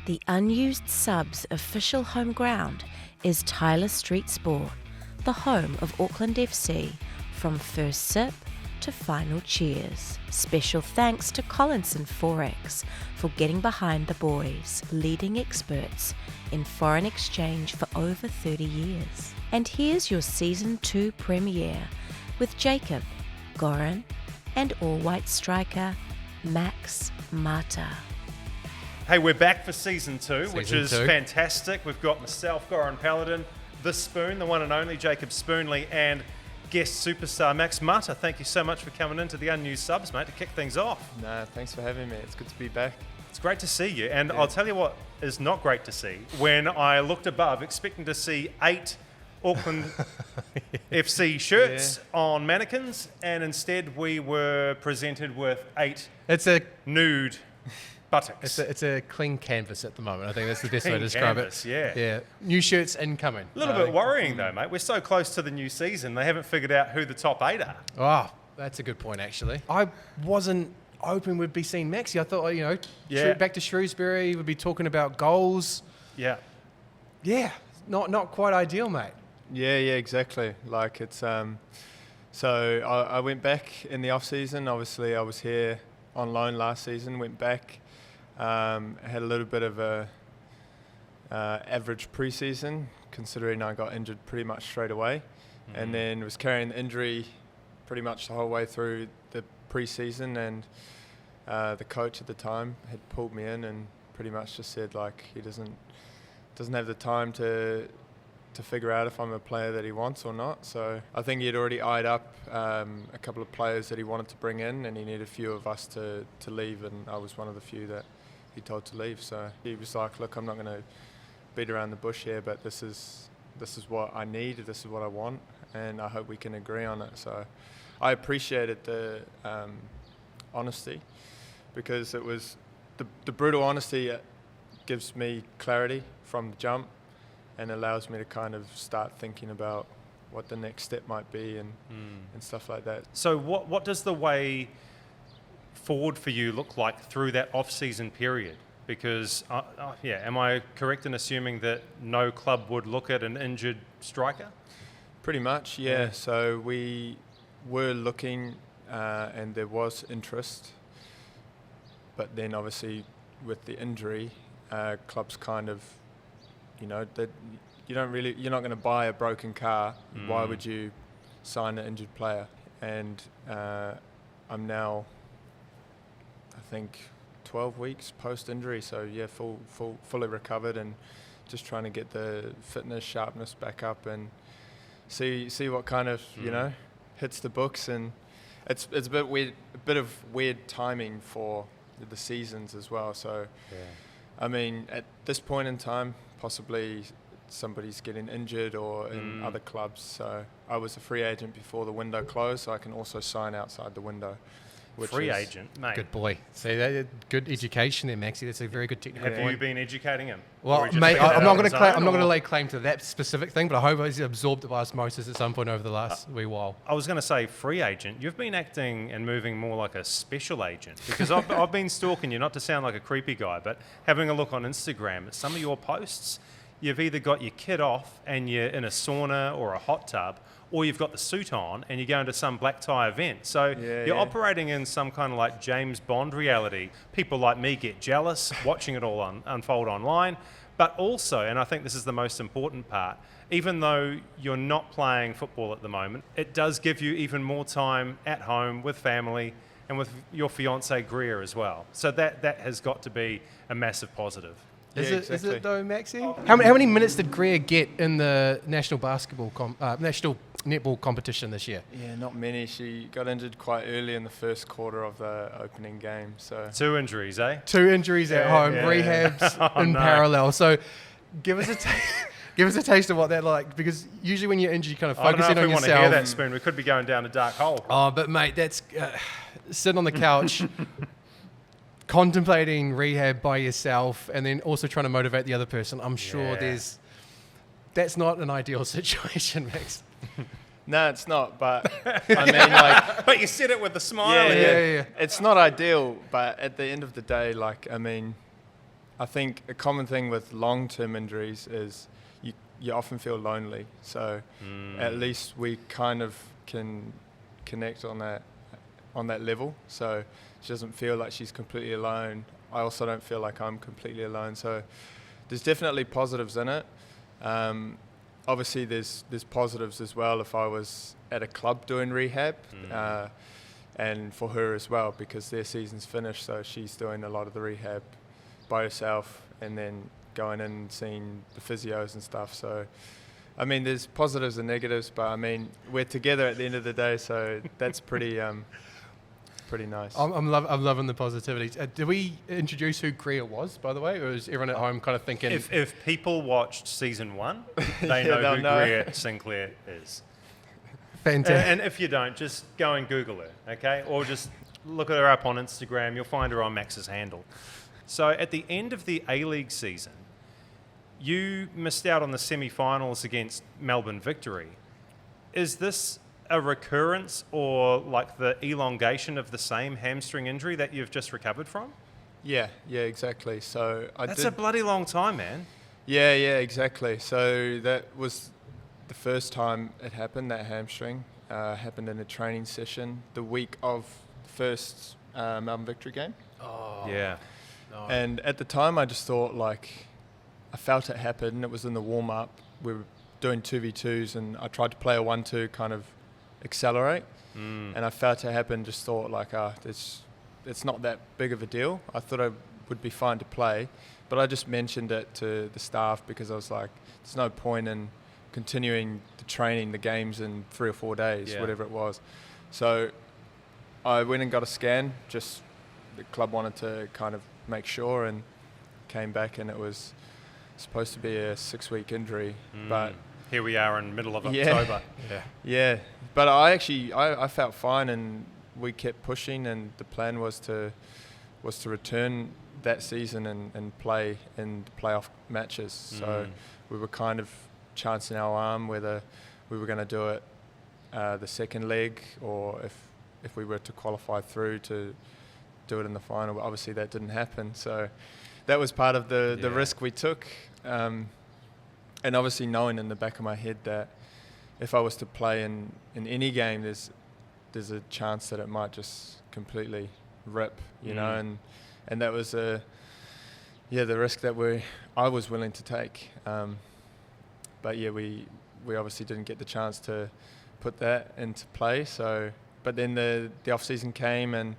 The Unused Subs official home ground is Tyler Street Sport, the home of Auckland FC, from first sip to final cheers. Special thanks to Collinson Forex for getting behind the boys, leading experts in foreign exchange for over 30 years. And here's your Season 2 premiere with Jacob, Goran, and all-white striker Max Mata. Hey, we're back for Season 2, which is fantastic. We've got myself, Goran Paladin, the Spoon, the one and only Jacob Spoonley, and guest superstar Max Mata. Thank you so much for coming into the Unused Subs, mate, to kick things off. No, thanks for having me. It's good to be back. It's great to see you, and I'll tell you what is not great to see. When I looked above, expecting to see 8 Auckland FC shirts on mannequins, and instead we were presented with 8 nude buttocks. It's a clean canvas at the moment. I think that's the best way to describe canvas, it. Yeah. New shirts incoming. A little bit worrying though, mate. We're so close to the new season. They haven't figured out who the top 8 are. Oh, that's a good point, actually. I wasn't hoping we'd be seeing Maxi. I thought, back to Shrewsbury, we'd be talking about goals. Yeah. Yeah, not quite ideal, mate. Yeah, exactly. Like it's so I went back in the off season. Obviously, I was here on loan last season. Went back, had a little bit of a average pre-season, considering I got injured pretty much straight away, and then was carrying the injury pretty much the whole way through the pre-season. And the coach at the time had pulled me in and pretty much just said like he doesn't have the time to figure out if I'm a player that he wants or not. So I think he'd already eyed up a couple of players that he wanted to bring in, and he needed a few of us to leave, and I was one of the few that he told to leave. So he was like, look, I'm not going to beat around the bush here, but this is what I need, this is what I want, and I hope we can agree on it. So I appreciated the honesty, because it was the brutal honesty gives me clarity from the jump and allows me to kind of start thinking about what the next step might be and stuff like that. So what does the way forward for you look like through that off-season period? Because, am I correct in assuming that no club would look at an injured striker? Pretty much, yeah. So we were looking and there was interest, but then obviously with the injury, clubs kind of, that you're not going to buy a broken car. Why would you sign an injured player? And I'm now, I think, 12 weeks post-injury. So yeah, fully recovered, and just trying to get the fitness, sharpness back up, and see what kind of hits the books. And it's a bit weird, a bit of weird timing for the seasons as well. So I mean, at this point in time, possibly somebody's getting injured or in other clubs. So I was a free agent before the window closed, so I can also sign outside the window. Free agent, mate. Good boy. See, that good education there, Maxi. That's a very good technical point. Have you been educating him? Well, mate, I'm not going to lay claim to that specific thing, but I hope he's absorbed it by osmosis at some point over the last wee while. I was going to say free agent. You've been acting and moving more like a special agent, because I've been stalking you, not to sound like a creepy guy, but having a look on Instagram at some of your posts, you've either got your kit off and you're in a sauna or a hot tub, or you've got the suit on and you're going to some black tie event. So you're operating in some kind of like James Bond reality. People like me get jealous watching it all unfold online. But also, and I think this is the most important part, even though you're not playing football at the moment, it does give you even more time at home with family and with your fiancée Greer as well. So that has got to be a massive positive. Is it though, Maxi? How many minutes did Greer get in the national netball competition this year? Yeah, not many. She got injured quite early in the first quarter of the opening game. So 2 injuries, eh? 2 injuries at home, rehabs in parallel. So give us a taste of what that like, because usually when you're injured, you kind of focus in on yourself. I don't know if we want to hear that, Spoon. We could be going down a dark hole. Oh, but mate, that's sitting on the couch. Contemplating rehab by yourself, and then also trying to motivate the other person. I'm sure that's not an ideal situation, Max. No, it's not. But I mean, like, but you said it with a smile. Yeah. It's not ideal, but at the end of the day, like, I mean, I think a common thing with long-term injuries is you often feel lonely. So at least we kind of can connect on that level. So she doesn't feel like she's completely alone. I also don't feel like I'm completely alone. So there's definitely positives in it. Obviously, there's positives as well if I was at a club doing rehab, and for her as well, because their season's finished, so she's doing a lot of the rehab by herself and then going in and seeing the physios and stuff. So, I mean, there's positives and negatives, but I mean, we're together at the end of the day, so that's pretty pretty nice. I'm loving the positivity. Did we introduce who Greer was, by the way, or is everyone at home kind of thinking? If people watched season 1, they know who Greer Sinclair is. Fantastic. And if you don't, just go and Google her, okay? Or just look her up on Instagram. You'll find her on Max's handle. So at the end of the A-League season, you missed out on the semi-finals against Melbourne Victory. Is this a recurrence or like the elongation of the same hamstring injury that you've just recovered from? Yeah, exactly. So That's a bloody long time, man. Yeah, exactly. So that was the first time it happened, that hamstring. Happened in a training session the week of the first Melbourne Victory game. Oh. Yeah. No. And at the time I just thought, like, I felt it happen. It was in the warm-up. We were doing 2v2s and I tried to play a 1-2 kind of accelerate. And I felt it happen, just thought, like, it's not that big of a deal. I thought I would be fine to play. But I just mentioned it to the staff because I was like, there's no point in continuing the training, the games in 3 or 4 days, whatever it was. So I went and got a scan, just the club wanted to kind of make sure, and came back and it was supposed to be a 6-week injury. But here we are in the middle of October. Yeah. But I felt fine and we kept pushing, and the plan was to return that season and play in the playoff matches. So we were kind of chancing our arm whether we were going to do it the second leg, or if we were to qualify through to do it in the final. But obviously that didn't happen, so that was part of the risk we took, and obviously knowing in the back of my head that if I was to play in any game, there's a chance that it might just completely rip, you know, and that was the risk that I was willing to take. But we obviously didn't get the chance to put that into play. So, but then the off season came and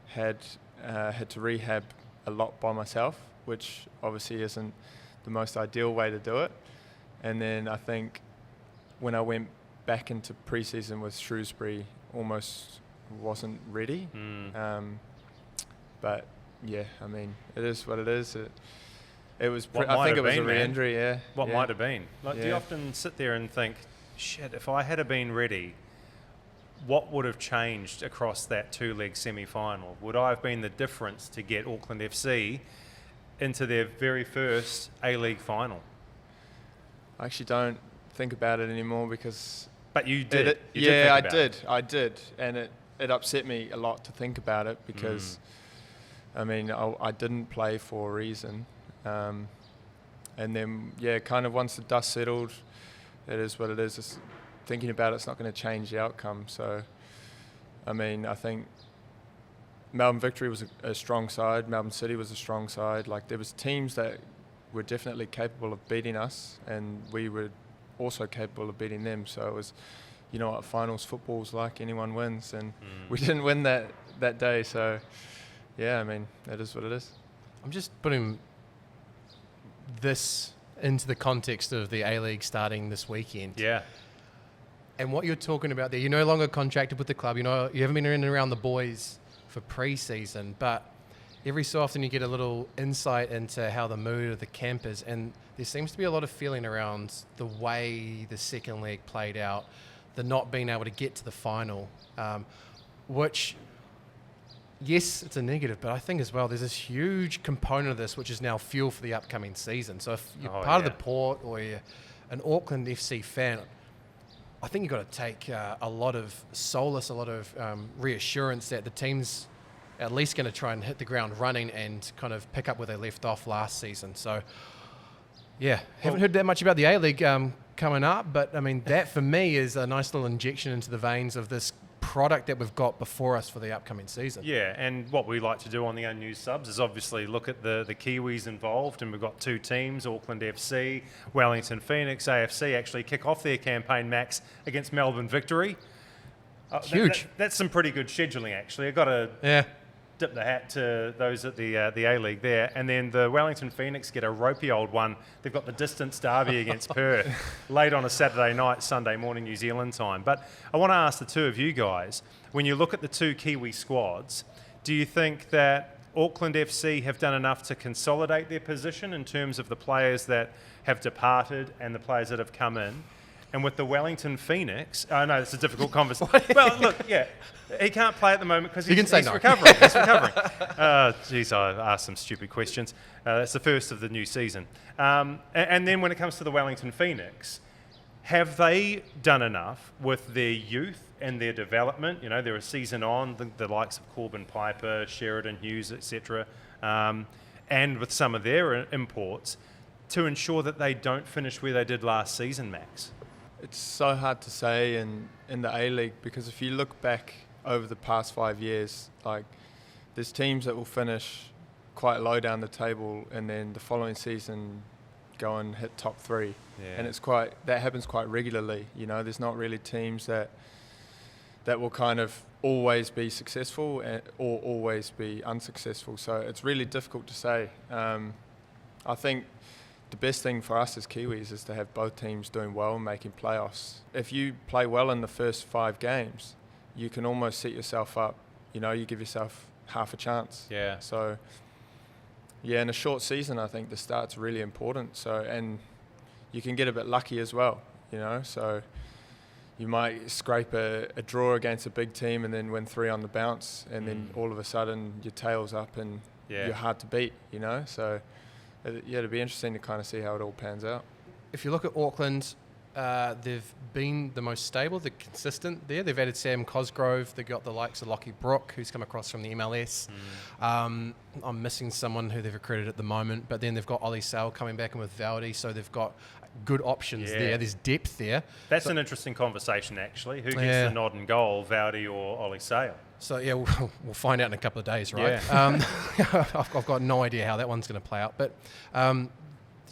had to rehab a lot by myself, which obviously isn't the most ideal way to do it. And then I think when I went back into pre-season with Shrewsbury, almost wasn't ready. But yeah, I mean, it is what it is. It was. I think it was a re-injury. Yeah. What might have been? Like, do you often sit there and think, shit, if I had been ready, what would have changed across that 2-leg semi-final? Would I have been the difference to get Auckland FC into their very first A-League final? I actually don't think about it anymore because. But you did. I did, and it upset me a lot to think about it because, I mean, I didn't play for a reason. And then, kind of once the dust settled, it is what it is. Just thinking about it's not going to change the outcome. So, I mean, I think Melbourne Victory was a strong side. Melbourne City was a strong side. Like, there was teams that were definitely capable of beating us, and we were also capable of beating them. So it was, you know what finals football's like, anyone wins, and we didn't win that day. So, I mean, that is what it is. I'm just putting this into the context of the A-League starting this weekend. Yeah. And what you're talking about there, you're no longer contracted with the club. You know, you haven't been in and around the boys for pre-season, but every so often you get a little insight into how the mood of the camp is, and there seems to be a lot of feeling around the way the second leg played out, the not being able to get to the final, which, yes, it's a negative, but I think as well there's this huge component of this which is now fuel for the upcoming season. So if you're part of the Port or you're an Auckland FC fan, I think you've got to take a lot of solace, a lot of reassurance that the team's at least going to try and hit the ground running and kind of pick up where they left off last season. So, yeah, haven't heard that much about the A-League coming up, but I mean, that for me is a nice little injection into the veins of this product that we've got before us for the upcoming season. Yeah, and what we like to do on the Unused Subs is obviously look at the Kiwis involved, and we've got 2 teams, Auckland FC, Wellington Phoenix, AFC, actually kick off their campaign, Max, against Melbourne Victory. Huge. That's some pretty good scheduling, actually. I've got to tip the hat to those at the A-League there. And then the Wellington Phoenix get a ropey old one. They've got the distance derby against Perth late on a Saturday night, Sunday morning New Zealand time. But I want to ask the two of you guys, when you look at the 2 Kiwi squads, do you think that Auckland FC have done enough to consolidate their position in terms of the players that have departed and the players that have come in? And with the Wellington Phoenix, I know it's a difficult conversation. Well, look, yeah, he can't play at the moment because he's recovering. He's recovering. Geez, I asked some stupid questions. That's the first of the new season. And then when it comes to the Wellington Phoenix, have they done enough with their youth and their development? You know, they're a season on, the likes of Corbin Piper, Sheridan Hughes, etc., and with some of their imports, to ensure that they don't finish where they did last season, Max? It's so hard to say in the A-League, because if you look back over the past 5 years, like, there's teams that will finish quite low down the table and then the following season go and hit top 3. Yeah. And that happens quite regularly. You know, there's not really teams that will kind of always be successful or always be unsuccessful. So it's really difficult to say. I think the best thing for us as Kiwis is to have both teams doing well and making playoffs. If you play well in the first 5 games, you can almost set yourself up. You know, you give yourself half a chance. Yeah. So, yeah, in a short season, I think the start's really important. So, and you can get a bit lucky as well, you know. So you might scrape a draw against a big team and then win 3 on the bounce, and then all of a sudden your tail's up and you're hard to beat, you know. So, yeah, it'll be interesting to kind of see how it all pans out. If you look at Auckland, they've been the most stable, they're consistent there. They've added Sam Cosgrove, they've got the likes of Lockie Brook, who's come across from the MLS. I'm missing someone who they've recruited at the moment, but then they've got Ollie Sale coming back in with Valdi, so they've got good options there. There's depth there. That's an interesting conversation, actually. Who gets the nod and goal, Valdi or Ollie Sale? So, yeah, we'll find out in a couple of days, right? Yeah. I've got no idea how that one's going to play out. But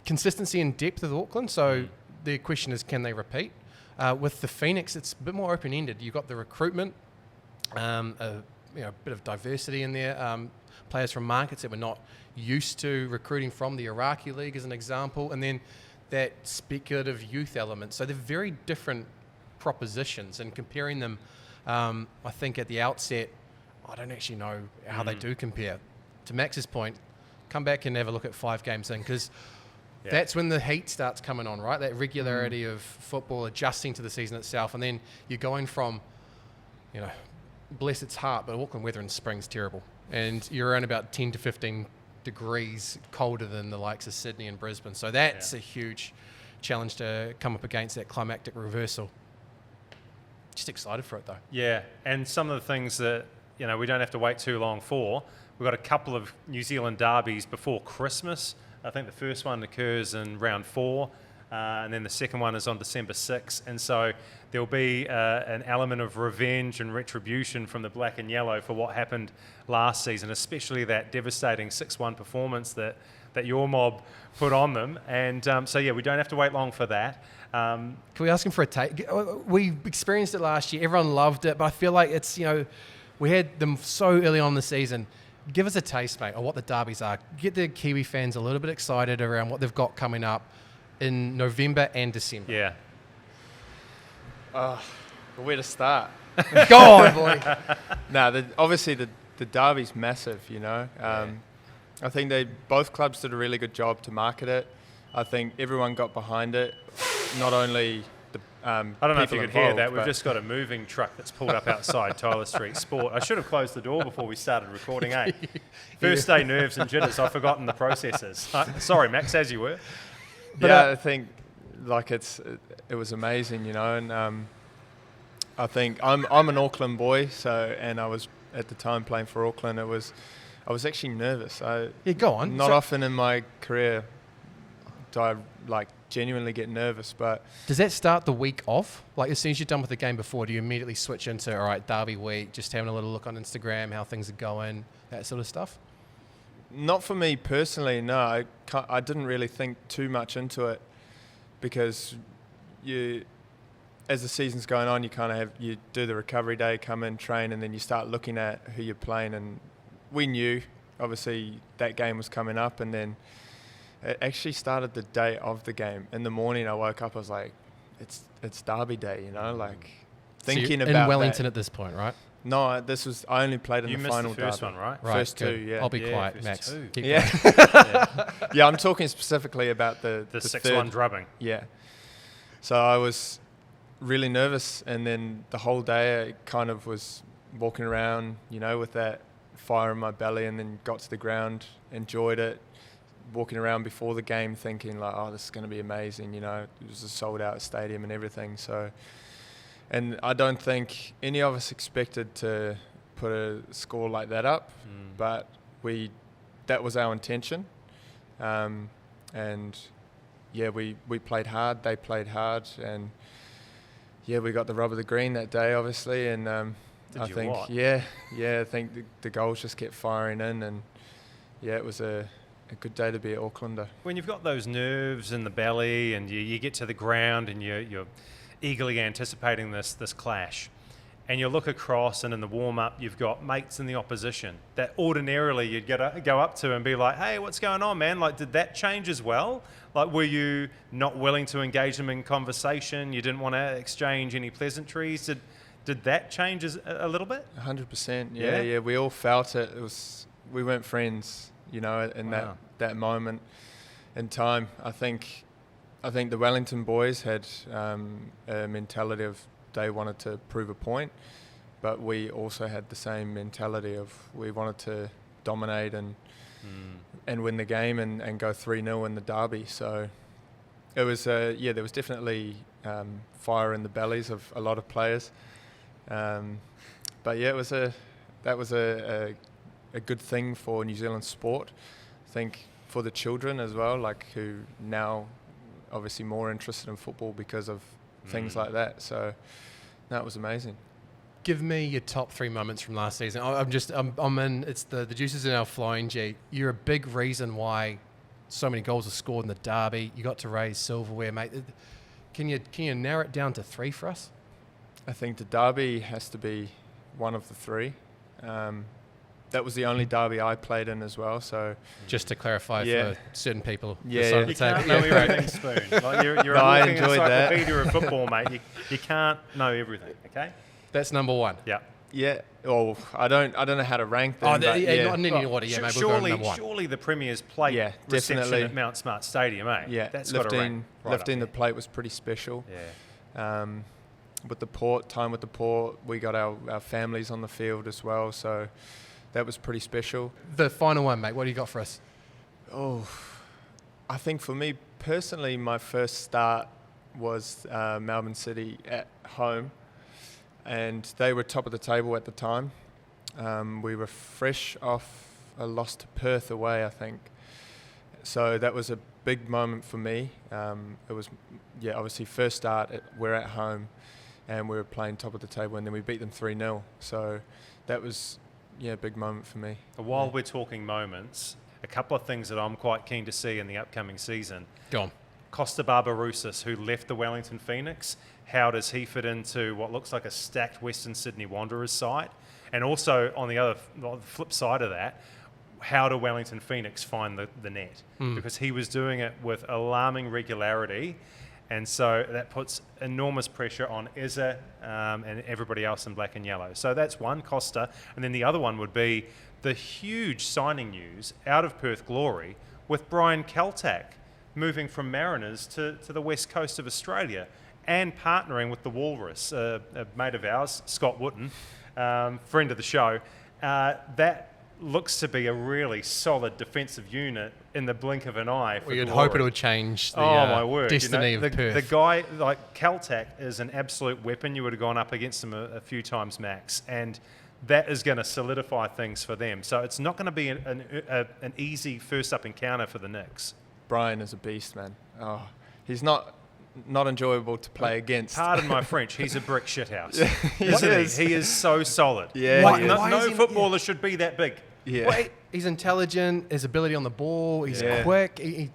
consistency and depth of Auckland, so the question is, can they repeat? With the Phoenix, it's a bit more open-ended. You've got the recruitment, a bit of diversity in there, players from markets that we're not used to recruiting from, the Iraqi League as an example, and then that speculative youth element. So they're very different propositions, and comparing them, I think at the outset, I don't actually know how they do compare. To Max's point, come back and have a look at 5 games in, because that's when the heat starts coming on, right? That regularity of football adjusting to the season itself, and then you're going from, you know, bless its heart, but Auckland weather in spring's terrible, and you're around about 10 to 15 degrees colder than the likes of Sydney and Brisbane. So that's a huge challenge to come up against, that climactic reversal. Just excited for it, though. Yeah, and some of the things that, you know, we don't have to wait too long for. We've got a couple of New Zealand derbies before Christmas. I think the first one occurs in round 4, and then the second one is on December 6th. And so there'll be an element of revenge and retribution from the black and yellow for what happened last season, especially that devastating 6-1 performance that your mob put on them. And so, yeah, we don't have to wait long for that. Can we ask him for a take? We experienced it last year. Everyone loved it, but I feel like it's, you know, we had them so early on in the season. Give us a taste, mate, of what the derbies are. Get the Kiwi fans a little bit excited around what they've got coming up in November and December. Yeah. Where to start? Go on, boy. Obviously the derby's massive, you know. I think both clubs did a really good job to market it. I think everyone got behind it. Not only the I don't know if you could hear that. We've but just got a moving truck that's pulled up outside Tyler Street Sport. I should have closed the door before we started recording, eh? First day nerves and jitters. I've forgotten the processes. Sorry, Max, as you were. But I think like it was amazing, you know, and I think I'm an Auckland boy, so, and I was at the time playing for Auckland, I was actually nervous. Go on. Not often in my career do I genuinely get nervous, but Does that start the week off? Like, as soon as you're done with the game before, do you immediately switch into, all right, derby week, just having a little look on Instagram, how things are going, that sort of stuff? not for me personally, no. I didn't really think too much into it because as the season's going on, you do the recovery day, come in, train, and then you start looking at who you're playing. And we knew, obviously, that game was coming up, and then it actually started the day of the game. In the morning, I woke up, I was like, it's derby day, thinking so about in Wellington that. at this point, right? No, I only played in the final You missed the first derby. one, right? First good. two, yeah. I'll be Yeah, quiet, first Max. two. Keep Yeah. going. Yeah, I'm talking specifically about the 6-1 third. drubbing. Yeah. So I was really nervous, and then the whole day I kind of was walking around, with that fire in my belly, and then got to the ground, enjoyed it, walking around before the game thinking oh, this is going to be amazing, it was a sold out stadium and everything. So, and I don't think any of us expected to put a score like that up, but that was our intention. And yeah, we played hard, they played hard, and yeah, we got the rub of the green that day, obviously, and I think the goals just kept firing in, and yeah, it was a good day to be at Aucklander. When you've got those nerves in the belly and you get to the ground and you're eagerly anticipating this clash, and you look across, and in the warm-up you've got mates in the opposition that ordinarily you'd go up to and be like, hey, what's going on, man? Did that change as well? Were you not willing to engage them in conversation? You didn't want to exchange any pleasantries? Did that change a little bit? 100%, yeah. We all felt it. We weren't friends, in that moment in time. I think the Wellington boys had a mentality of they wanted to prove a point, but we also had the same mentality of we wanted to dominate and win the game and go 3-0 in the derby. So it was there was definitely fire in the bellies of a lot of players. But yeah, that was a good thing for New Zealand sport. I think for the children as well, who now obviously more interested in football because of things like that. So that was amazing. Give me your top 3 moments from last season. I'm in. It's the juices are now flowing. G, you're a big reason why so many goals were scored in the derby. You got to raise silverware, mate. Can you narrow it down to 3 for us? I think the derby has to be one of the 3. That was the only derby I played in as well. So just to clarify for certain people, you can't know everything, Spoon. You're I a walking enjoyed that. encyclopedia of football, mate. You can't know everything. Okay. That's number 1. Yeah. Yeah. Oh, I don't know how to rank them. Not but in any order. Yeah, maybe we'll go to number 1. Surely the Premier's plate reception definitely at Mount Smart Stadium, eh? Yeah, That's got to rank right lifting the up plate was pretty special. Yeah. With the port, we got our families on the field as well, so that was pretty special. The final one, mate. What do you got for us? Oh, I think for me personally, my first start was Melbourne City at home, and they were top of the table at the time. We were fresh off a loss to Perth away, I think. So that was a big moment for me. It was, obviously first start, we're at home, and we were playing top of the table, and then we beat them 3-0. So that was, a big moment for me. While we're talking moments, a couple of things that I'm quite keen to see in the upcoming season. Go on. Costa Barbarouses, who left the Wellington Phoenix, how does he fit into what looks like a stacked Western Sydney Wanderers side? And also on the flip side of that, how do Wellington Phoenix find the net? Because he was doing it with alarming regularity, and so that puts enormous pressure on Izza and everybody else in black and yellow. So that's one, Costa. And then the other one would be the huge signing news out of Perth Glory with Brian Kaltak moving from Mariners to the west coast of Australia and partnering with the Walrus, a mate of ours, Scott Wootton, friend of the show. That looks to be a really solid defensive unit in the blink of an eye. Well, you'd hope it would change the my word. destiny of Perth. The guy, like Kaltak, is an absolute weapon. You would have gone up against him a few times max. And that is going to solidify things for them. So it's not going to be an easy first-up encounter for the Knicks. Brian is a beast, man. Oh, he's not enjoyable to play against. Pardon my French, he's a brick shithouse. He Isn't is. he? He is so solid. Yeah. No footballer should be that big. Yeah. Well, he's intelligent, his ability on the ball, he's quick, he's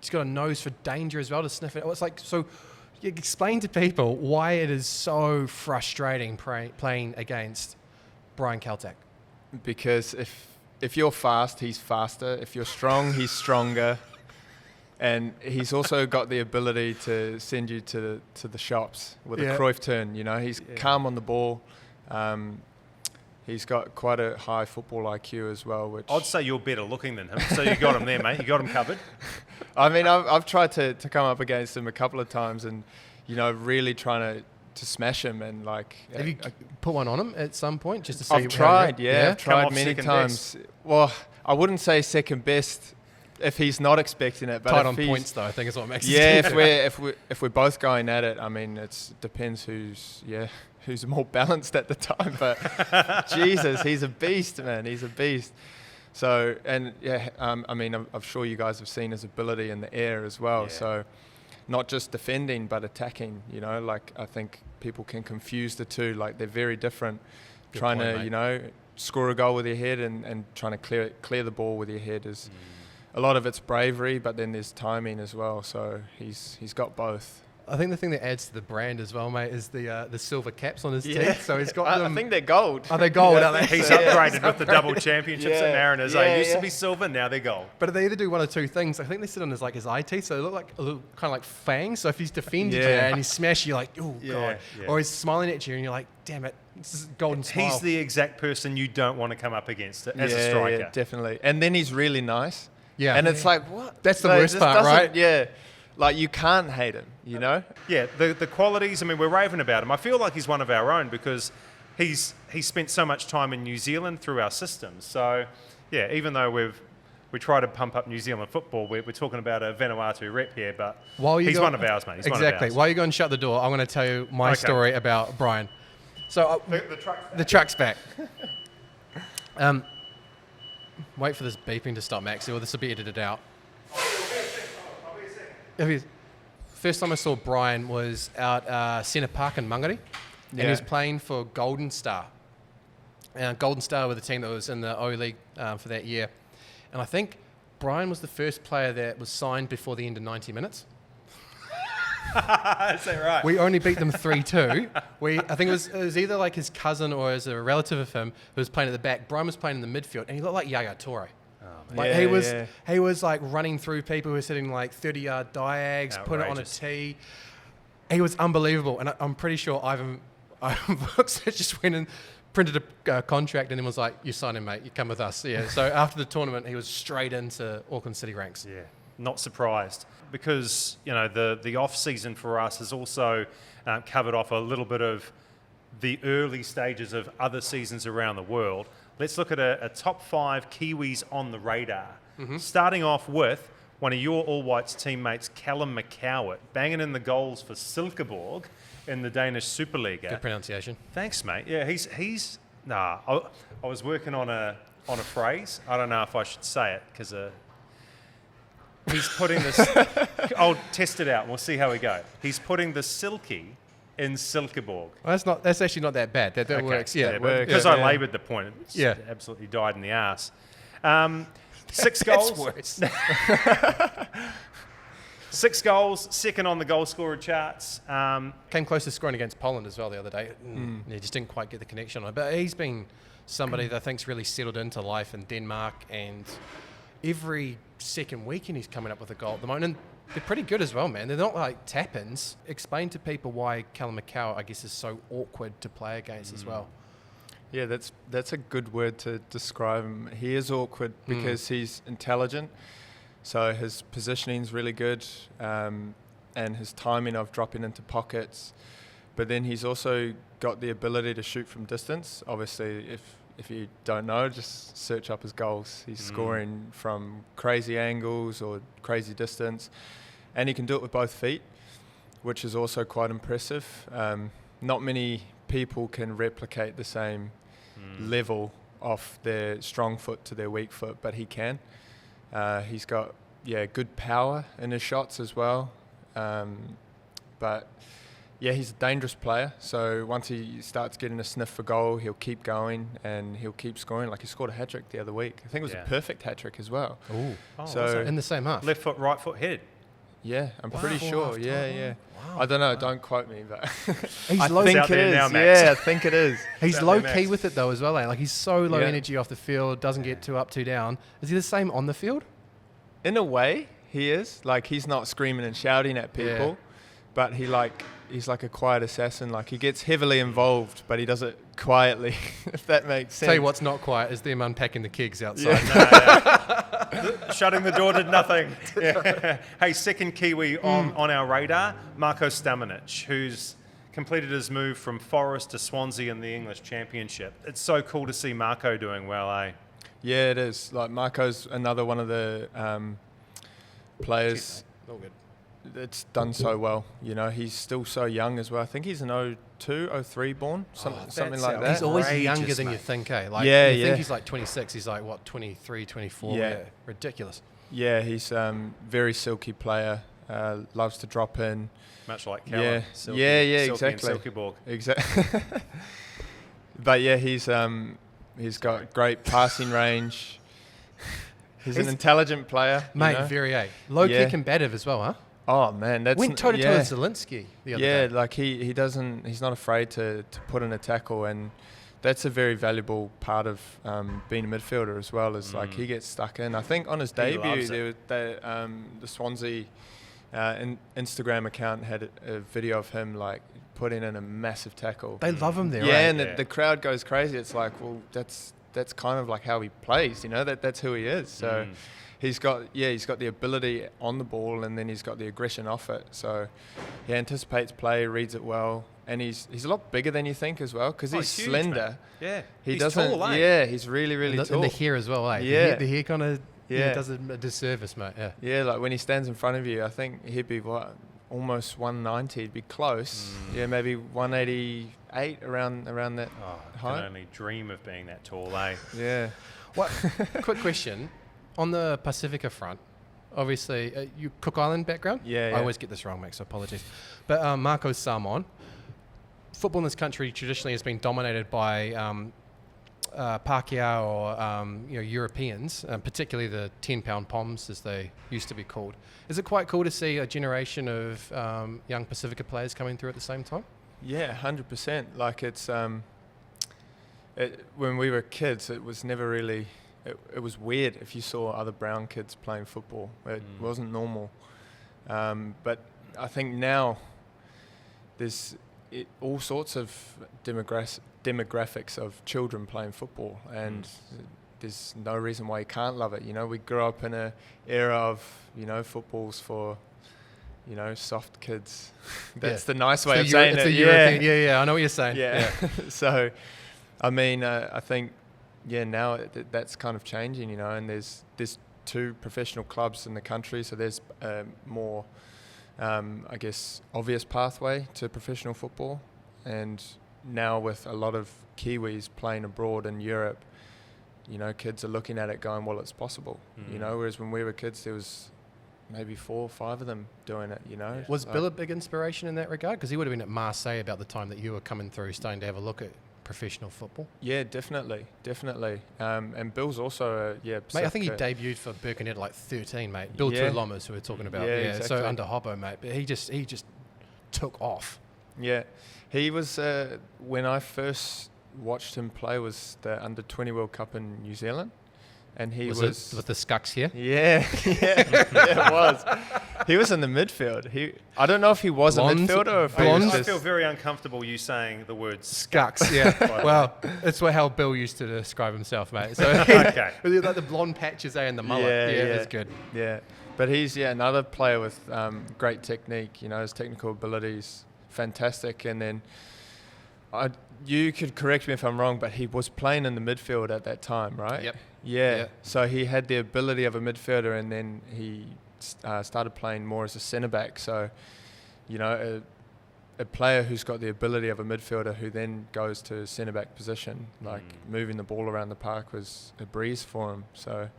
got a nose for danger as well to sniff it. It's like, so you explain to people why it is so frustrating playing against Brian Kaltak. Because if you're fast, he's faster. If you're strong, he's stronger. And he's also got the ability to send you to the shops with a Cruyff turn. You know, he's calm on the ball. He's got quite a high football IQ as well. Which I'd say you're better looking than him. So you got him there, mate. You got him covered. I mean, I've tried to come up against him a couple of times, and really trying to smash him and like. Have you put one on him at some point just to see? I've tried, I've tried Come many off times. Well, I wouldn't say second best if he's not expecting it, but tight if on he's, points though, I think is what makes it. Yeah, if we're both going at it, I mean, it depends who's more balanced at the time. But Jesus, he's a beast, man. He's a beast. So I mean, I'm sure you guys have seen his ability in the air as well. Yeah. So not just defending but attacking. Like I think people can confuse the two. Like they're very different. Good trying point, to score a goal with your head and trying to clear the ball with your head is. A lot of it's bravery, but then there's timing as well. So he's got both. I think the thing that adds to the brand as well, mate, is the silver caps on his teeth. So he's got them. I think they're gold. Are they gold? Yeah, Are they? He's upgraded with the double championships at Mariners. Yeah, They used to be silver, now they're gold. But they either do one or two things. I think they sit on his eye teeth, so they look like a little kind of like fangs. So if he's defended you and he's smashed you, like, oh god, or he's smiling at you and you're like, damn it, this is a golden smile. He's the exact person you don't want to come up against as a striker. Yeah, definitely. And then he's really nice. Yeah. And it's like, what? That's the worst part, right? Yeah. Like, you can't hate him, Yeah, the qualities, I mean, we're raving about him. I feel like he's one of our own because he's spent so much time in New Zealand through our systems. So, even though we try to pump up New Zealand football, we're talking about a Vanuatu rep here, but he's one of ours, mate. He's exactly. one of ours. While you go and shut the door, I'm going to tell you my story about Brian. So the truck's back. Wait for this beeping to stop, Maxie, or this will be edited out. First time I saw Brian was out Centre Park in Mangere, and he was playing for Golden Star. Golden Star were the team that was in the O League for that year. And I think Brian was the first player that was signed before the end of 90 minutes. Is that right? We only beat them 3-2. I think it was either like his cousin or as a relative of him who was playing at the back. Brian was playing in the midfield, and he looked like Yaya Toure. Like he was like running through people who were sitting like 30-yard diags, put it on a tee. He was unbelievable, and I'm pretty sure Ivan Brooks just went and printed a contract and then was like, "You sign him, mate. You come with us." Yeah. So after the tournament, he was straight into Auckland City ranks. Yeah. Not surprised because the off season for us has also covered off a little bit of the early stages of other seasons around the world. Let's look at a top 5 Kiwis on the radar. Starting off with one of your All Whites teammates, Callum McCowart, banging in the goals for Silkeborg in the Danish Superliga. Good pronunciation. Thanks, mate. Yeah, he's nah. I was working on a phrase. I don't know if I should say it because he's putting this. I'll test it out and we'll see how we go. He's putting the silky in Silkeborg. Well, that's actually not that bad. That works. Yeah, because I laboured the point. It absolutely died in the arse. 6 goals. Worse. 6 goals, second on the goal scorer charts. Came close to scoring against Poland as well the other day. He just didn't quite get the connection on it. But he's been somebody that I think's really settled into life in Denmark, and every second weekend he's coming up with a goal at the moment. And they're pretty good as well, man. They're not like tap-ins. Explain to people why Callum McCowart, I guess, is so awkward to play against as well. Yeah, that's a good word to describe him. He is awkward because he's intelligent, so his positioning's really good, and his timing of dropping into pockets. But then he's also got the ability to shoot from distance. Obviously, if you don't know, just search up his goals. He's scoring from crazy angles or crazy distance, and he can do it with both feet, which is also quite impressive. Not many people can replicate the same level off their strong foot to their weak foot, but he can. He's got good power in his shots as well. But he's a dangerous player. So once he starts getting a sniff for goal, he'll keep going and he'll keep scoring. Like he scored a hat-trick the other week. I think it was a perfect hat-trick as well. Ooh. So in the same half? Left foot, right foot, head. Yeah, I'm pretty sure. Yeah. Wow. I don't know. Don't quote me, but He's I low think out it there is. now, Max. Yeah, I think it is. He's Out low there, key Max. with it though as well. Like he's so low Yeah. energy off the field, doesn't get too up, too down. Is he the same on the field? In a way, he is. Like he's not screaming and shouting at people, but he's like a quiet assassin. Like he gets heavily involved, but he does it quietly. If that makes sense. Tell you what's not quiet is them unpacking the kegs outside. Shutting the door did nothing. Yeah. Hey, second Kiwi on our radar, Marko Stamenic, who's completed his move from Forest to Swansea in the English Championship. It's so cool to see Marko doing well, eh? Yeah, it is. Like Marco's another one of the players All good. that's done so well. You know, he's still so young as well. I think he's an 02, 03 born, something like that. He's always outrageous, younger than you mate. think, eh? Like, Yeah, you yeah. think he's like 26, he's like, what, 23, 24? Yeah. Ridiculous. Yeah, he's very silky player. Loves to drop in. Much like Callum. Yeah. Silky, Yeah, Silky exactly. And Silkyborg. Exactly. But yeah, he's got great passing range. He's an intelligent player, you Mate, know? very, low Yeah. key combative as well, huh? Oh man, that's Went toe to toe yeah. with Zelensky the other Yeah, day. like he's not afraid to put in a tackle, and that's a very valuable part of being a midfielder as well. Is like he gets stuck in. I think on his debut, loves the Swansea Instagram account had a video of him like putting in a massive tackle. They love him there, Yeah, right? and the crowd goes crazy. It's like, well, that's kind of like how he plays, you know. That's who he is. So he's got the ability on the ball, and then he's got the aggression off it. So he anticipates play, reads it well, and he's a lot bigger than you think as well because he's huge, slender. mate. Yeah. He He's doesn't. tall, eh? Yeah, he's really And tall. the hair as well, eh? Yeah. The hair kind of Yeah. does a disservice, mate. Yeah. Yeah, like when he stands in front of you, I think he'd be almost 190. He'd be close. Yeah, maybe 188 around that Oh, I height. can only dream of being that tall, eh? Yeah. What? Quick question. On the Pacifica front, obviously, you Cook Island background? Yeah, I yeah. always get this wrong, mate, so apologies. But Marco's Samoan. Football in this country traditionally has been dominated by Pākehā or Europeans, particularly the 10-pound Poms, as they used to be called. Is it quite cool to see a generation of young Pacifica players coming through at the same time? Yeah, 100%. Like it's when we were kids, it was never really. It was weird if you saw other brown kids playing football. It wasn't normal. But I think now there's all sorts of demographics of children playing football, and there's no reason why you can't love it. You know, we grew up in a era of footballs for soft kids. That's the nice way of saying it. Yeah, I know what you're saying. Yeah. So, I mean, I think, now that's kind of changing, and there's 2 professional clubs in the country, so there's more, I guess, obvious pathway to professional football. And now with a lot of Kiwis playing abroad in Europe, kids are looking at it going, well, it's possible, whereas when we were kids, there was maybe 4 or 5 of them doing it, Was Bill a big inspiration in that regard? Because he would have been at Marseille about the time that you were coming through, starting to have a look at professional football. Yeah, definitely. And Bill's also Mate, I think he debuted for Birkenhead at like 13, mate. Bill Yeah. Tuilamas, who we're talking about. Yeah, So exactly. under Hobbo, mate. But he just took off. Yeah, he was, when I first watched him play, was the Under-20 World Cup in New Zealand. And he was it with the Scucks here? Yeah, it was. He was in the midfield. I don't know if he was Blonde- a midfielder or if he blonde- was I just... feel very uncomfortable you saying the words Scucks, yeah. Well, it's how Bill used to describe himself, mate. So Okay. like the blonde patches, and the mullet. Yeah, that's good. Yeah, but he's another player with great technique. His technical abilities fantastic. And then you could correct me if I'm wrong, but he was playing in the midfield at that time, right? Yep. Yeah. Yep. So he had the ability of a midfielder, and then he started playing more as a centre back. So, a player who's got the ability of a midfielder who then goes to centre-back position, like moving the ball around the park was a breeze for him. So,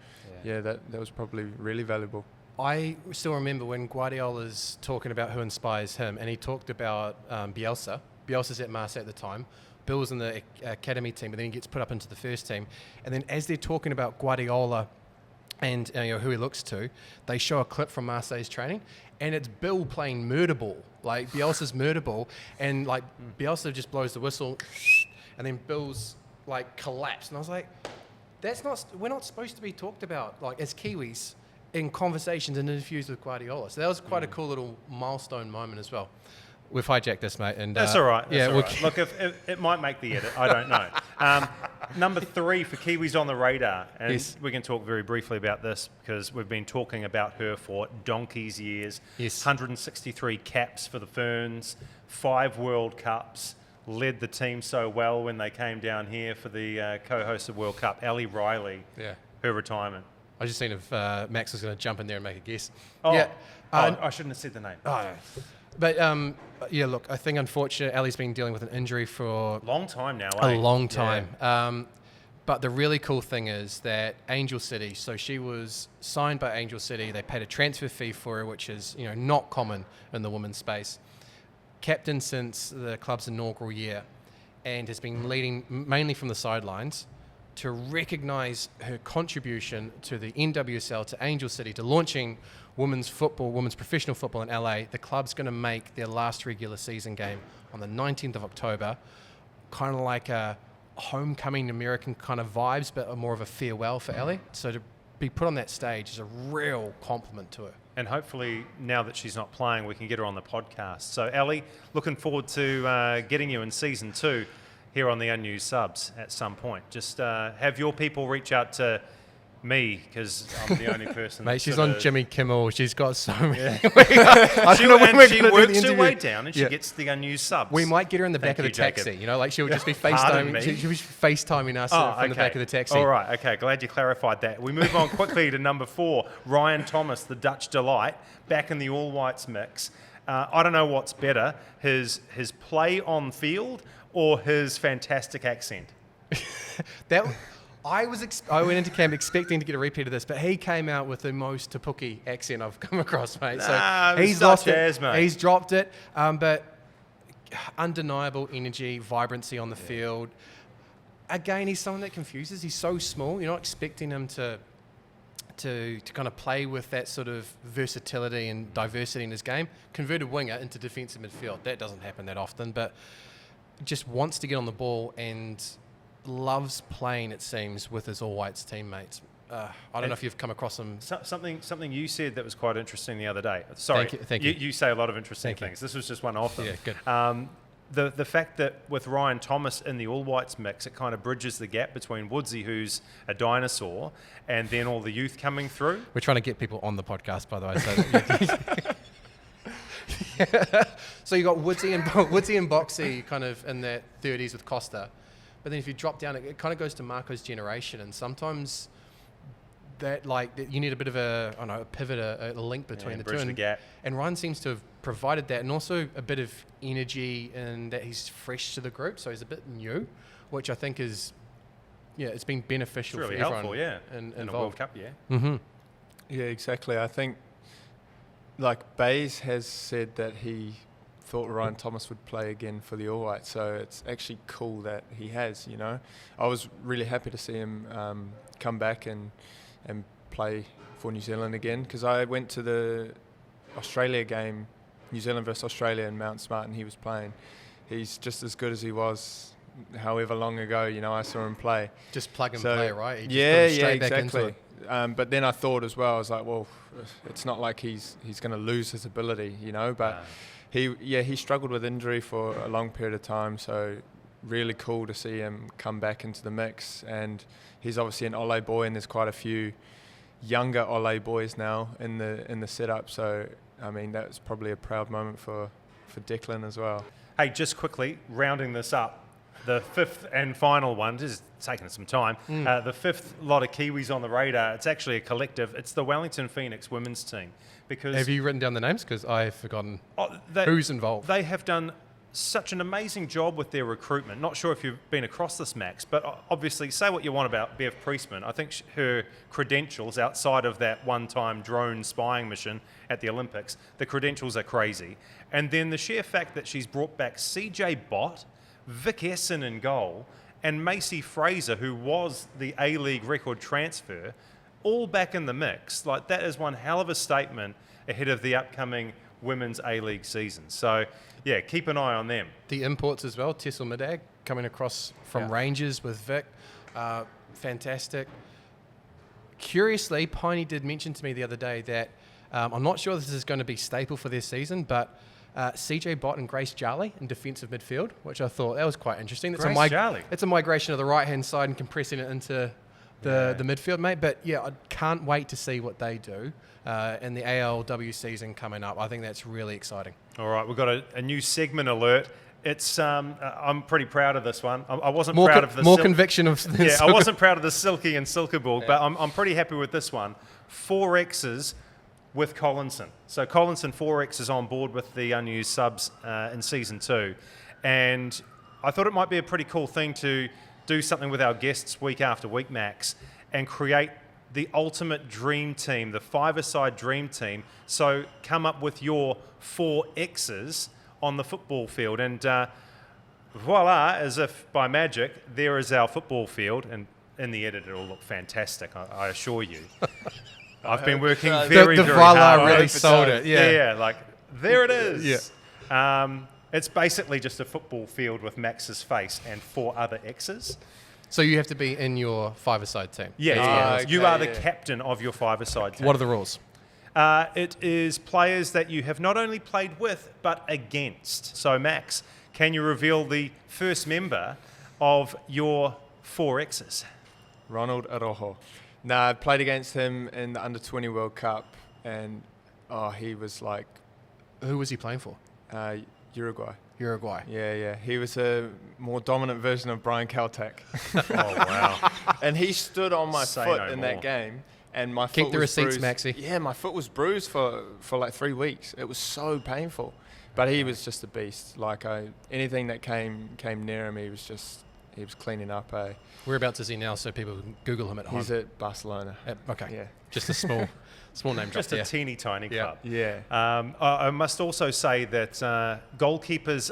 that was probably really valuable. I still remember when Guardiola's talking about who inspires him, and he talked about Bielsa. Bielsa's at Marseille at the time. Bill was in the academy team, but then he gets put up into the first team. And then as they're talking about Guardiola and who he looks to, they show a clip from Marseille's training, and it's Bill playing murder ball, like Bielsa's murder ball, and like Bielsa just blows the whistle, and then Bill's like collapsed, and I was like, we're not supposed to be talked about like as Kiwis in conversations and interviews with Guardiola. So that was quite a cool little milestone moment as well. We've hijacked this, mate. And that's all right. That's all right. Okay. Look, if it might make the edit. I don't know. Number 3 for Kiwis on the radar. And we can talk very briefly about this because we've been talking about her for donkey's years. Yes. 163 caps for the Ferns, 5 World Cups, led the team so well when they came down here for the co-hosted World Cup. Ali Riley, her retirement. I just seen if Max was going to jump in there and make a guess. I shouldn't have said the name. Oh, no. But, look, I think unfortunately Ali's been dealing with an injury for long time now. A long time. Yeah. But the really cool thing is that Angel City, so she was signed by Angel City. They paid a transfer fee for her, which is not common in the women's space. Captain since the club's inaugural year and has been leading mainly from the sidelines to recognise her contribution to the NWSL, to Angel City, to launching women's professional football in LA. The club's going to make their last regular season game on the 19th of October, kind of like a homecoming American kind of vibes, but more of a farewell for Ellie. So to be put on that stage is a real compliment to her. And hopefully, now that she's not playing, we can get her on the podcast. So, Ellie, looking forward to getting you in season 2 here on the Unused Subs at some point. Just have your people reach out to me because I'm the only person. Mate, she's on Jimmy Kimmel. She's got so many. She works her way down and she gets the Unused Subs. We might get her in the back of the taxi. Like she'll just be FaceTiming. She'll be FaceTiming us from the back of the taxi. All right. Okay. Glad you clarified that. We move on quickly to number 4. Ryan Thomas, the Dutch delight, back in the All Whites mix. I don't know what's better, his play on field or his fantastic accent. I went into camp expecting to get a repeat of this, but he came out with the most Tapuki accent I've come across, mate. So he's lost it. Mate. He's dropped it. But undeniable energy, vibrancy on the field. Again, he's someone that confuses. He's so small. You're not expecting him to kind of play with that sort of versatility and diversity in his game. Converted winger into defensive midfield. That doesn't happen that often, but just wants to get on the ball and loves playing, it seems, with his All Whites teammates. I don't know if you've come across him. Something you said that was quite interesting the other day. Sorry, thank you. You say a lot of interesting things. This was just one of them. Yeah, good. The fact that with Ryan Thomas in the All Whites mix, it kind of bridges the gap between Woodsy, who's a dinosaur, and then all the youth coming through. We're trying to get people on the podcast, by the way. So you got Woodsy and Boxy kind of in their 30s with Costa. But then if you drop down, it kind of goes to Marco's generation, and sometimes that you need a bit of a pivot, a link between the two. The gap. And Ryan seems to have provided that, and also a bit of energy in that he's fresh to the group, so he's a bit new, which I think is, it's been beneficial it's really for everyone. helpful, in a World Cup, Mm-hmm. Yeah, exactly. I think, Bays has said that he thought Ryan Thomas would play again for the All Whites, so it's actually cool that he has, I was really happy to see him come back and play for New Zealand again, because I went to the Australia game, New Zealand versus Australia in Mount Smart, and he was playing. He's just as good as he was however long ago, I saw him play. Just plug and play, right? He just straight back into it. But then I thought as well, I was like, well, it's not like he's going to lose his ability, but he struggled with injury for a long period of time, so really cool to see him come back into the mix. And he's obviously an Ole boy, and there's quite a few younger Ole boys now in the setup, so I mean that's probably a proud moment for Declan as well. Hey, just quickly rounding this up, the 5th and final one, this is taking some time, the 5th lot of Kiwis on the radar, it's actually a collective. It's the Wellington Phoenix women's team. Because have you written down the names? Because I've forgotten who's involved. They have done such an amazing job with their recruitment. Not sure if you've been across this, Max, but obviously, say what you want about Bev Priestman. I think her credentials, outside of that one-time drone spying mission at the Olympics, the credentials are crazy. And then the sheer fact that she's brought back CJ Bott, Vic Essen in goal, and Macy Fraser, who was the A-League record transfer, all back in the mix. Like, that is one hell of a statement ahead of the upcoming Women's A-League season. So, yeah, keep an eye on them. The imports as well, Tessel Midag coming across from Rangers with Vic. Fantastic. Curiously, Piney did mention to me the other day that I'm not sure this is going to be staple for their season, but CJ Bott and Grace Jarley in defensive midfield, which I thought that was quite interesting. Grace Jarley? It's a migration of the right-hand side and compressing it into the midfield, mate. But, yeah, I can't wait to see what they do in the ALW season coming up. I think that's really exciting. All right, we've got a new segment alert. It's I'm pretty proud of this one. I wasn't More proud of the more conviction of I wasn't proud of the Silky and Silkeborg, but I'm pretty happy with this one. 4Xs with Collinson. So Collinson Forex is on board with the Unused Subs in Season 2. And I thought it might be a pretty cool thing to do something with our guests week after week, Max, and create the ultimate dream team, the five-a-side dream team. So come up with your 4Xs on the football field. And voila, as if by magic, there is our football field. And in the edit, it'll look fantastic, I assure you. I've been working very voila hard. really sold it. Yeah, like, there it is. Yeah. It's basically just a football field with Max's face and 4 other Xs. So you have to be in your five-a-side team. Yeah, okay, you are the captain of your five-a-side team. What are the rules? It is players that you have not only played with, but against. So, Max, can you reveal the first member of your 4Xs? Ronald Arojo. I played against him in the Under-20 World Cup, and he was like... Who was he playing for? Uruguay. Uruguay. Yeah. He was a more dominant version of Brian Kaltak. Oh, wow. And he stood on my Say foot no in more. that game, and my Keep foot the was receipts, bruised. Maxie. Yeah, my foot was bruised for like 3 weeks. It was so painful. But he was just a beast. Like, anything that came near him, he was cleaning up. Whereabouts is he now so people can Google him at home? He's at Barcelona. Okay. Yeah. Just a small name drop Just a there. teeny tiny club. Yeah. I must also say that goalkeepers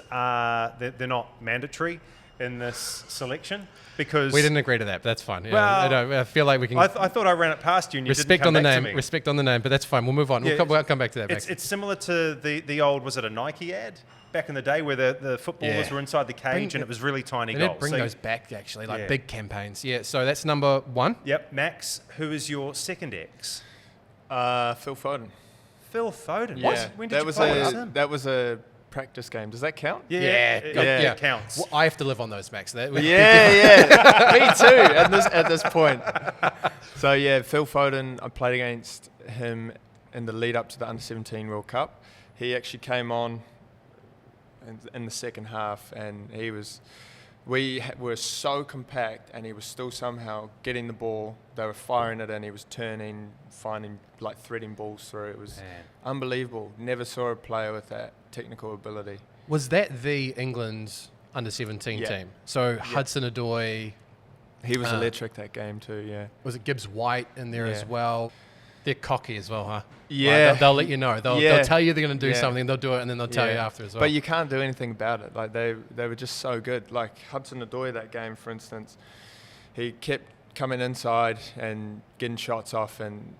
they're not mandatory in this selection because We didn't agree to that, but that's fine. Yeah, Well, I feel like we can I thought I ran it past you and you respect didn't come on the back name. to me. Respect on the name, but that's fine. We'll move on. Yeah, We'll come back to that. Max. It's similar to the old, was it a Nike ad back in the day where the footballers Yeah. were inside the cage and it was really tiny They goals. did bring So- those back actually, like Yeah. big campaigns. Yeah. So that's number 1. Yep, Max, who is your second X? Phil Foden. Phil Foden. Yeah. What? When did that you was play with him? that was a practice game. Does that count? Yeah, Yeah. it counts. Well, I have to live on those, Max. Yeah. Me too. At this point. So yeah, Phil Foden. I played against him in the lead up to the Under-17 World Cup. He actually came on in the second half, and we were so compact, and he was still somehow getting the ball. They were firing it, and he was turning, finding, like, threading balls through. It was unbelievable. Never saw a player with that technical ability. Was that the England under-17 Yeah. team? So Hudson Odoi, He was electric that game too. Yeah. was it Gibbs White in there Yeah. as well? They're cocky as well, huh? Yeah. Like, they'll let you know. They'll tell you they're going to do Yeah. something, they'll do it, and then they'll tell you after as well. But you can't do anything about it. Like they were just so good. Like Hudson Odoi that game, for instance, he kept coming inside and getting shots off, and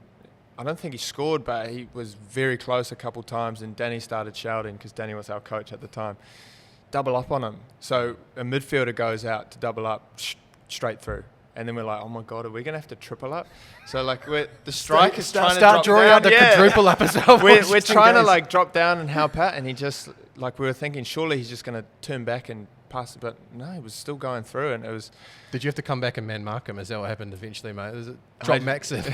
I don't think he scored, but he was very close a couple times, and Danny started shouting, because Danny was our coach at the time, double up on him. So a midfielder goes out to double up straight through. And then we're like, oh my God, are we going to have to triple up? So like the striker's trying to start drop drawing down. out the quadruple up as well. We're trying to like drop down and help out, and he just, like, we were thinking surely he's just going to turn back and pass it, but no, he was still going through, and it was... Did you have to come back and man mark him? Is that what happened eventually, mate? Is it drop Max in?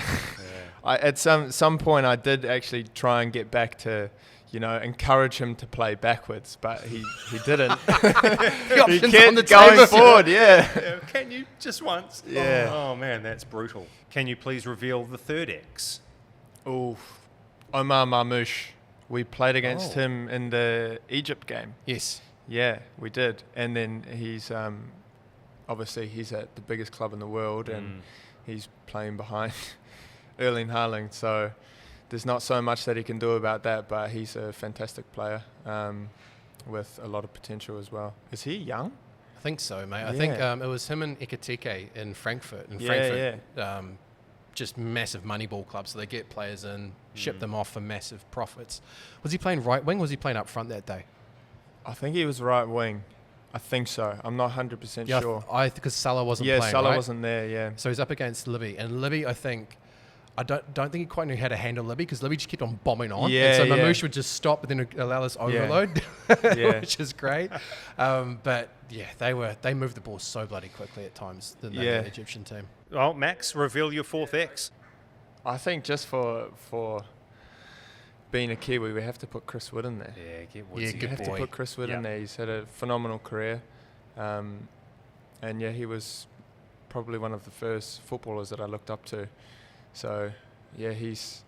At some point I did actually try and get back to, encourage him to play backwards, but he didn't. The He options kept on the going table. forward, yeah. Yeah, can you just once? Yeah. Oh man, that's brutal. Can you please reveal the third X? Ooh, Omar Marmoush. We played against Oh. him in the Egypt game. Yes. Yeah, we did. And then he's obviously he's at the biggest club in the world, and he's playing behind Erling Haaland. So there's not so much that he can do about that, but he's a fantastic player with a lot of potential as well. Is he young? I think so, mate. Yeah. I think it was him and Ekitike in Frankfurt. Just massive Moneyball clubs, so they get players in, ship them off for massive profits. Was he playing right wing, or was he playing up front that day? I think he was right wing. I think so. I'm not 100% sure. Because Salah wasn't playing, Salah right? wasn't there, yeah. So he's up against Libby. And Libby, I don't think he quite knew how to handle Libby, because Libby just kept on bombing on. Yeah, and so yeah. Mamouche would just stop, but then allow this overload, Yeah. which is great. But yeah, they moved the ball so bloody quickly at times, the Egyptian team. Well, Max, reveal your fourth X. I think just for being a Kiwi, we have to put Chris Wood in there. Yeah, get We have to put Chris Wood in there. He's had a phenomenal career. And yeah, he was probably one of the first footballers that I looked up to. So yeah, he's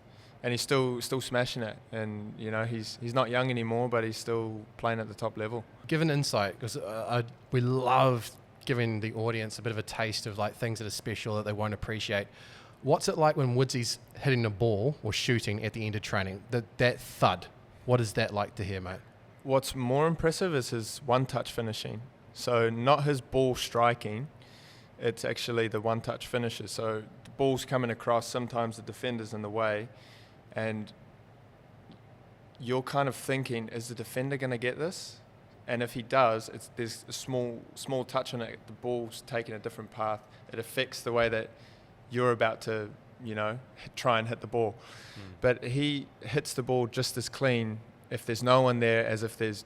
still smashing it. And you know, he's not young anymore, but he's still playing at the top level. Give an insight, because we love giving the audience a bit of a taste of like things that are special that they won't appreciate. What's it like when Woodsy's hitting the ball or shooting at the end of training? That thud. What is that like to hear, mate? What's more impressive is his one-touch finishing. So not his ball striking, it's actually the one-touch finishes. So the ball's coming across, sometimes the defender's in the way, and you're kind of thinking, is the defender going to get this? And if he does, there's a small touch on it. The ball's taking a different path. It affects the way that you're about to, you know, try and hit the ball. But he hits the ball just as clean if there's no one there as if there's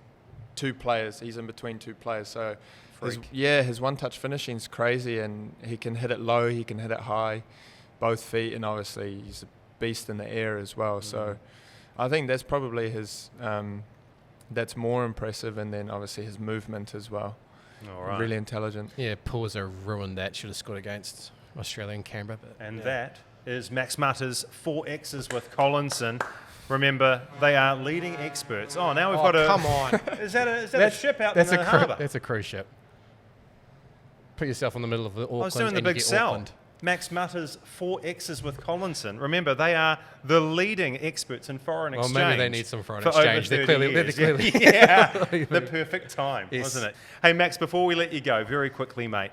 two players. He's in between two players. So his one-touch finishing's crazy, and he can hit it low, he can hit it high, both feet, and obviously he's a beast in the air as well. So I think that's probably his that's more impressive, and then obviously his movement as well. All right. Really intelligent. Yeah, Pawser ruined that. Should have scored against Australia and Canberra. But That is Max Mutta's 4 X's with Collinson. Remember, they are leading experts. Oh, now we've got a... come on. Is that a ship out in the harbour? That's a cruise ship. Put yourself in the middle of the Auckland. I was doing the and you big get sell. Auckland. Max Mutta's 4 X's with Collinson. Remember, they are the leading experts in foreign exchange. Well, maybe they need some foreign for exchange. over 30 They're years. clearly The perfect time, Yes. wasn't it? Hey, Max, before we let you go, very quickly, mate,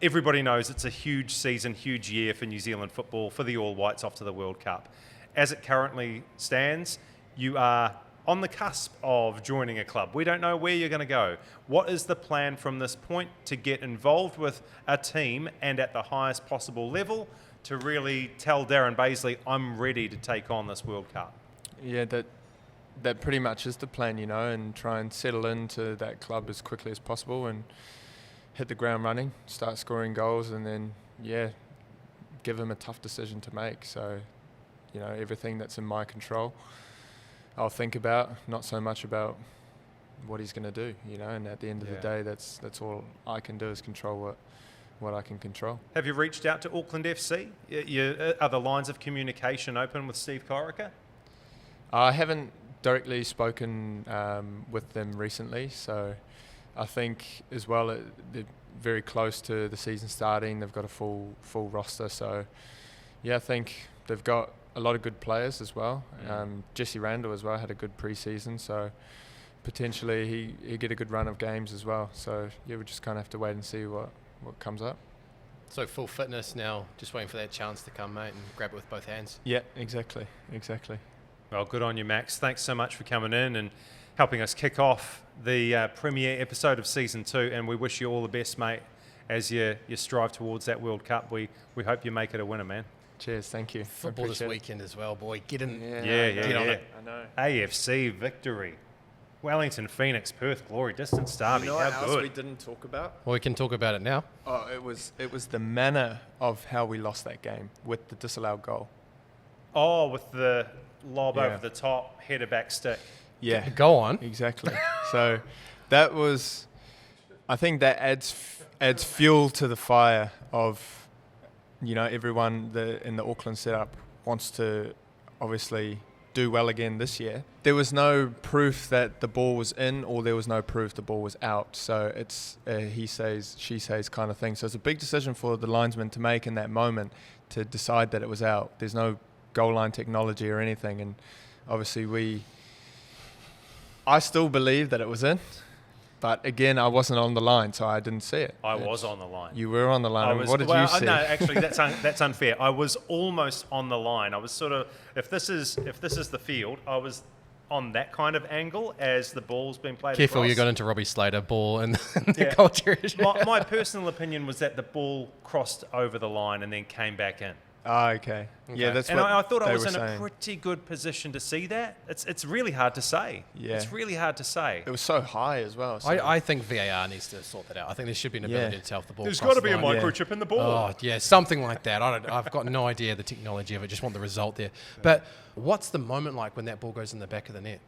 everybody knows it's a huge season, huge year for New Zealand football, for the All Whites off to the World Cup. As it currently stands, you are on the cusp of joining a club. We don't know where you're going to go. What is the plan from this point to get involved with a team and at the highest possible level to really tell Darren Baisley, I'm ready to take on this World Cup? Yeah, that pretty much is the plan, you know, and try and settle into that club as quickly as possible and hit the ground running, start scoring goals, and then, give him a tough decision to make. So, you know, everything that's in my control, I'll think about, not so much about what he's going to do, you know, and at the end of the day, that's all I can do is control what I can control. Have you reached out to Auckland FC? Are the lines of communication open with Steve Corica? I haven't directly spoken with them recently, so I think as well they're very close to the season starting. They've got a full roster, so I think they've got a lot of good players as well. Jesse Randall as well had a good pre-season, so potentially he get a good run of games as well. So we just kind of have to wait and see what comes up. So full fitness now, just waiting for that chance to come, mate, and grab it with both hands. Yeah, exactly. Well, good on you, Max. Thanks so much for coming in and helping us kick off the premiere episode of Season 2, and we wish you all the best, mate, as you strive towards that World Cup. We hope you make it a winner, man. Cheers, thank you. Football this weekend as well, boy. Get in. Get on it. I know. AFC Victory. Wellington, Phoenix, Perth Glory, distance derby. You know what How else good. we didn't talk about? Well, we can talk about it now. Oh, it was the manner of how we lost that game with the disallowed goal. Oh, with the lob Yeah. over the top, header back stick. Yeah, Go on. exactly. So that was, I think that adds fuel to the fire of, you know, everyone in the Auckland setup wants to obviously do well again this year. There was no proof that the ball was in, or there was no proof the ball was out. So it's a he says, she says kind of thing. So it's a big decision for the linesman to make in that moment to decide that it was out. There's no goal line technology or anything, and obviously I still believe that it was in. But again, I wasn't on the line, so I didn't see it. I was on the line. You were on the line. What did you see? No, actually, that's unfair. I was almost on the line. I was sort of, if this is the field, I was on that kind of angle as the ball's been played. Careful, across. you got into Robbie Slater ball and the Yeah. culture. My personal opinion was that the ball crossed over the line and then came back in. Ah, okay. Yeah, that's And what I thought I they was were in saying. a pretty good position to see that. It's really hard to say. Yeah. It's really hard to say. It was so high as well. So. I think VAR needs to sort that out. I think there should be an ability to tell if the ball. There's crossed got to be the a line. microchip in the ball. Oh yeah, something like that. I've got no idea the technology of it. Just want the result there. But what's the moment like when that ball goes in the back of the net?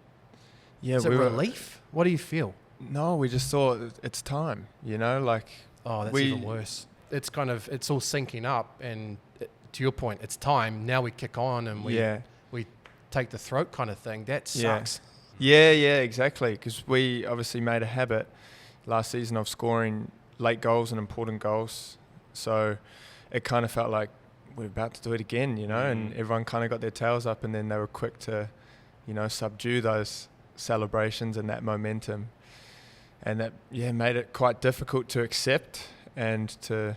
Yeah, Is it relief? What do you feel? No, we just thought it's time. Like. Oh, that's even worse. It's it's all syncing up, and to your point, it's time. Now we kick on and we take the throat kind of thing. That sucks. Yeah, exactly. Because we obviously made a habit last season of scoring late goals and important goals. So it kind of felt like we're about to do it again, and everyone kind of got their tails up, and then they were quick to, subdue those celebrations and that momentum. And that, made it quite difficult to accept and to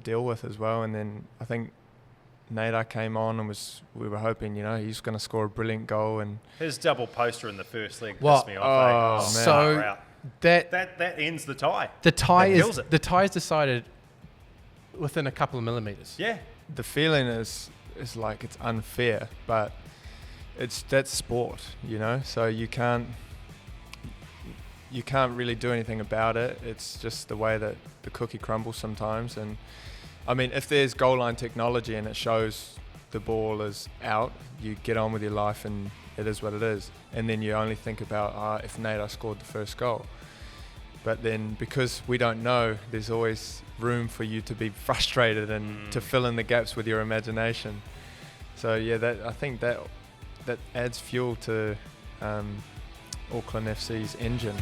deal with as well. And then I think Nadar came on and we were hoping, he's going to score a brilliant goal. And His double poster in the first leg Well, pissed me off. man. So that ends the tie. the tie That kills it. the tie is decided within a couple of millimeters. Yeah. the feeling is like it's unfair, but that's sport, so you can't really do anything about it. It's just the way that the cookie crumbles sometimes. And I mean, if there's goal line technology and it shows the ball is out, you get on with your life and it is what it is. And then you only think about if Nadar scored the first goal. But then because we don't know, there's always room for you to be frustrated and to fill in the gaps with your imagination. So I think that adds fuel to Auckland FC's engine.